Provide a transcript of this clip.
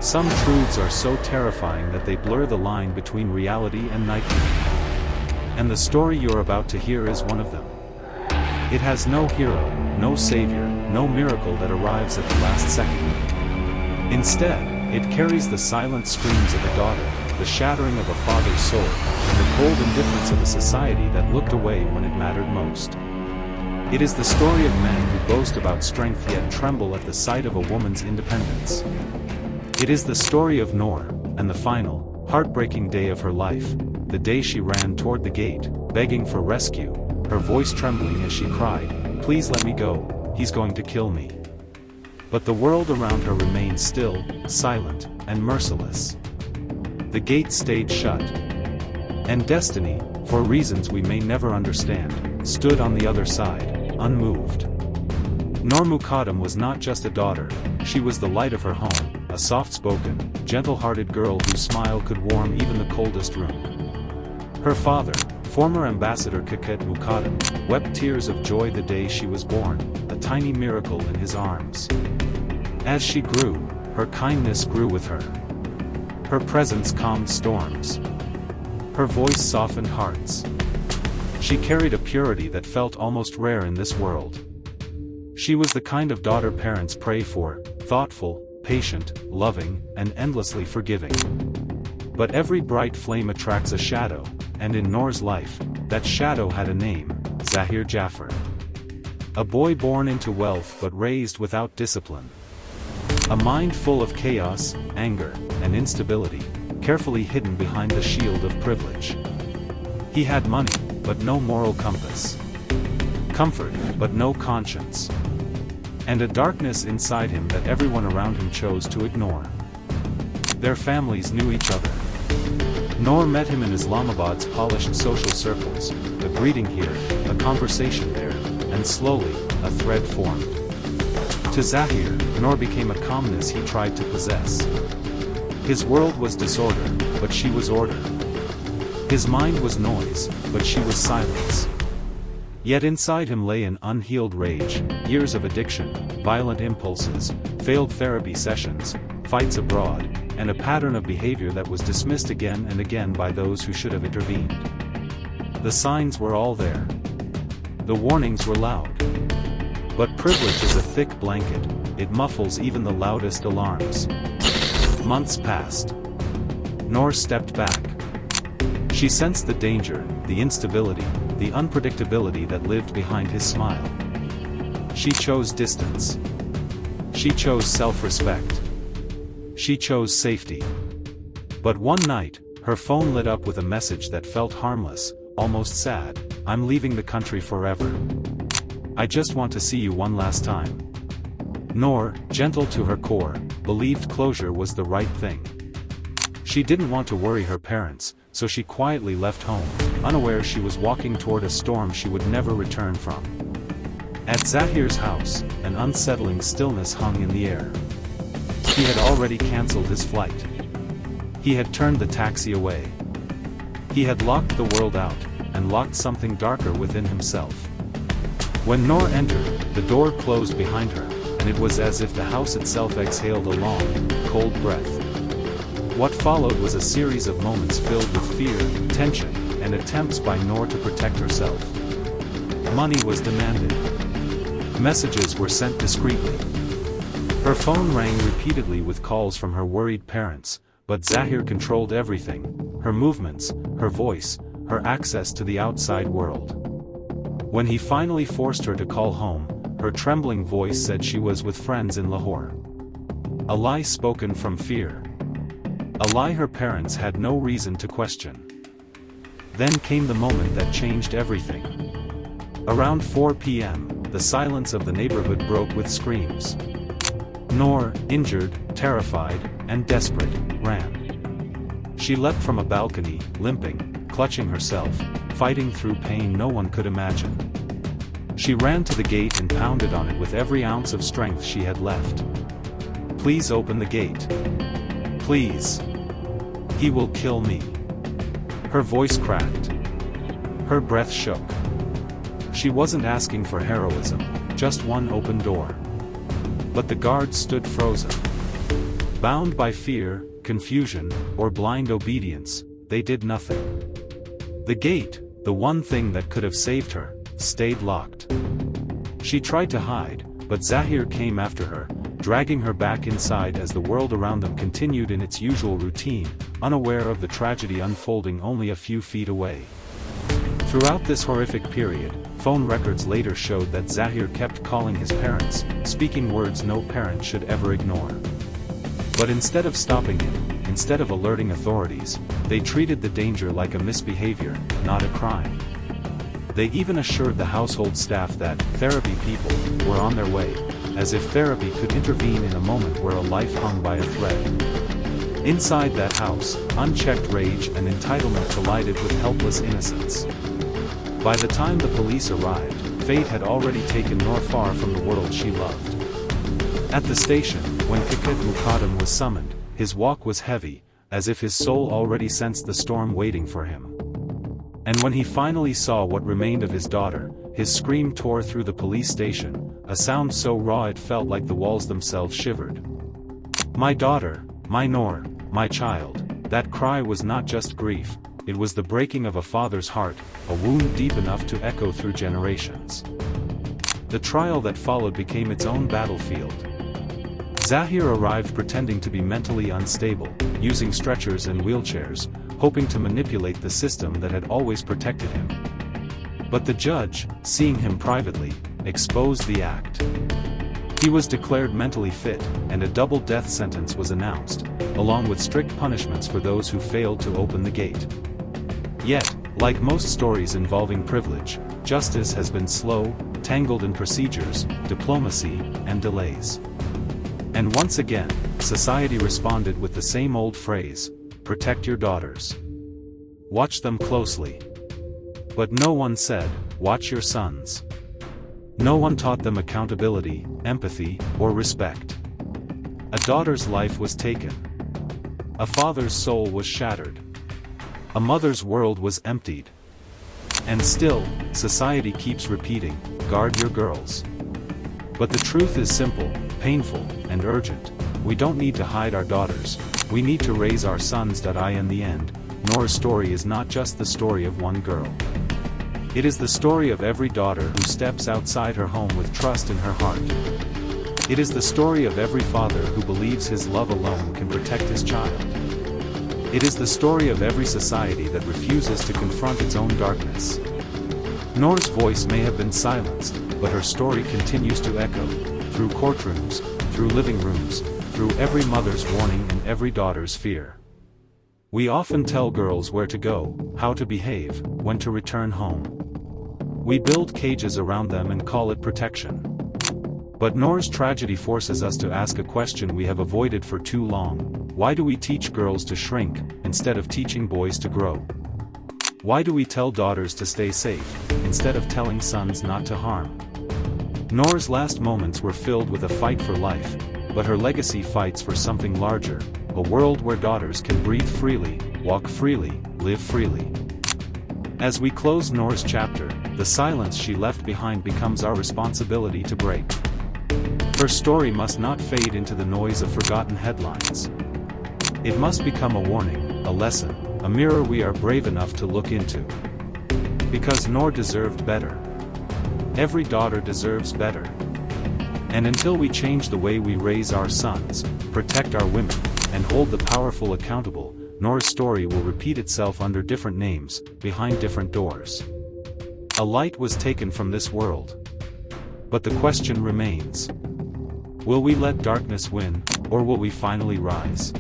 Some truths are so terrifying that they blur the line between reality and nightmare. And the story you're about to hear is one of them. It has no hero, no savior, no miracle that arrives at the last second. Instead, it carries the silent screams of a daughter, the shattering of a father's soul, and the cold indifference of a society that looked away when it mattered most. It is the story of men who boast about strength yet tremble at the sight of a woman's independence. It is the story of Noor, and the final, heartbreaking day of her life, the day she ran toward the gate, begging for rescue, her voice trembling as she cried, "Please let me go, he's going to kill me." But the world around her remained still, silent, and merciless. The gate stayed shut. And destiny, for reasons we may never understand, stood on the other side, unmoved. Noor Mukadam was not just a daughter, she was the light of her home, a soft-spoken, gentle-hearted girl whose smile could warm even the coldest room. Her father, former Ambassador Mukadam, wept tears of joy the day she was born, a tiny miracle in his arms. As she grew, her kindness grew with her. Her presence calmed storms. Her voice softened hearts. She carried a purity that felt almost rare in this world. She was the kind of daughter parents pray for, thoughtful, patient, loving, and endlessly forgiving. But every bright flame attracts a shadow, and in Noor's life, that shadow had a name, Zahir Jaffer. A boy born into wealth but raised without discipline. A mind full of chaos, anger, and instability, carefully hidden behind the shield of privilege. He had money, but no moral compass. Comfort, but no conscience. And a darkness inside him that everyone around him chose to ignore. Their families knew each other. Noor met him in Islamabad's polished social circles, a greeting here, a conversation there, and slowly, a thread formed. To Zahir, Noor became a calmness he tried to possess. His world was disorder, but she was order. His mind was noise, but she was silence. Yet inside him lay an unhealed rage, years of addiction, violent impulses, failed therapy sessions, fights abroad, and a pattern of behavior that was dismissed again and again by those who should have intervened. The signs were all there. The warnings were loud. But privilege is a thick blanket, it muffles even the loudest alarms. Months passed. Noor stepped back. She sensed the danger, the instability, the unpredictability that lived behind his smile. She chose distance. She chose self-respect. She chose safety. But one night, her phone lit up with a message that felt harmless, almost sad. "I'm leaving the country forever. I just want to see you one last time." Noor, gentle to her core, believed closure was the right thing. She didn't want to worry her parents, so she quietly left home, unaware she was walking toward a storm she would never return from. At Zahir's house, an unsettling stillness hung in the air. He had already cancelled his flight. He had turned the taxi away. He had locked the world out, and locked something darker within himself. When Noor entered, the door closed behind her, and it was as if the house itself exhaled a long, cold breath. What followed was a series of moments filled with fear, tension, and attempts by Noor to protect herself. Money was demanded. Messages were sent discreetly. Her phone rang repeatedly with calls from her worried parents, but Zahir controlled everything, her movements, her voice, her access to the outside world. When he finally forced her to call home, her trembling voice said she was with friends in Lahore. A lie spoken from fear. A lie her parents had no reason to question. Then came the moment that changed everything. Around 4 p.m., the silence of the neighborhood broke with screams. Noor, injured, terrified, and desperate, ran. She leapt from a balcony, limping, clutching herself, fighting through pain no one could imagine. She ran to the gate and pounded on it with every ounce of strength she had left. "Please open the gate. Please. He will kill me." Her voice cracked. Her breath shook. She wasn't asking for heroism, just one open door. But the guards stood frozen. Bound by fear, confusion, or blind obedience, they did nothing. The gate, the one thing that could have saved her, stayed locked. She tried to hide, but Zahir came after her, dragging her back inside as the world around them continued in its usual routine, unaware of the tragedy unfolding only a few feet away. Throughout this horrific period, phone records later showed that Zahir kept calling his parents, speaking words no parent should ever ignore. But instead of stopping him, instead of alerting authorities, they treated the danger like a misbehavior, not a crime. They even assured the household staff that therapy people were on their way, as if therapy could intervene in a moment where a life hung by a thread. Inside that house, unchecked rage and entitlement collided with helpless innocence. By the time the police arrived, fate had already taken Noor far from the world she loved. At the station, when Noor Mukadam was summoned, his walk was heavy, as if his soul already sensed the storm waiting for him. And when he finally saw what remained of his daughter, his scream tore through the police station, a sound so raw it felt like the walls themselves shivered. "My daughter, my Noor, my child," that cry was not just grief, it was the breaking of a father's heart, a wound deep enough to echo through generations. The trial that followed became its own battlefield. Zahir arrived pretending to be mentally unstable, using stretchers and wheelchairs, hoping to manipulate the system that had always protected him. But the judge, seeing him privately, exposed the act. He was declared mentally fit, and a double death sentence was announced, along with strict punishments for those who failed to open the gate. Yet, like most stories involving privilege, justice has been slow, tangled in procedures, diplomacy, and delays. And once again, society responded with the same old phrase, "Protect your daughters. Watch them closely." But no one said, "Watch your sons." No one taught them accountability, empathy, or respect. A daughter's life was taken. A father's soul was shattered. A mother's world was emptied. And still, society keeps repeating, "Guard your girls." But the truth is simple, painful, and urgent. We don't need to hide our daughters, we need to raise our sons. In the end, Noor's story is not just the story of one girl. It is the story of every daughter who steps outside her home with trust in her heart. It is the story of every father who believes his love alone can protect his child. It is the story of every society that refuses to confront its own darkness. Noor's voice may have been silenced, but her story continues to echo, through courtrooms, through living rooms, through every mother's warning and every daughter's fear. We often tell girls where to go, how to behave, when to return home. We build cages around them and call it protection. But Noor's tragedy forces us to ask a question we have avoided for too long. Why do we teach girls to shrink, instead of teaching boys to grow? Why do we tell daughters to stay safe, instead of telling sons not to harm? Noor's last moments were filled with a fight for life, but her legacy fights for something larger, a world where daughters can breathe freely, walk freely, live freely. As we close Noor's chapter, the silence she left behind becomes our responsibility to break. Her story must not fade into the noise of forgotten headlines. It must become a warning, a lesson, a mirror we are brave enough to look into. Because Noor deserved better. Every daughter deserves better. And until we change the way we raise our sons, protect our women, and hold the powerful accountable, Noor's story will repeat itself under different names, behind different doors. A light was taken from this world. But the question remains. Will we let darkness win, or will we finally rise?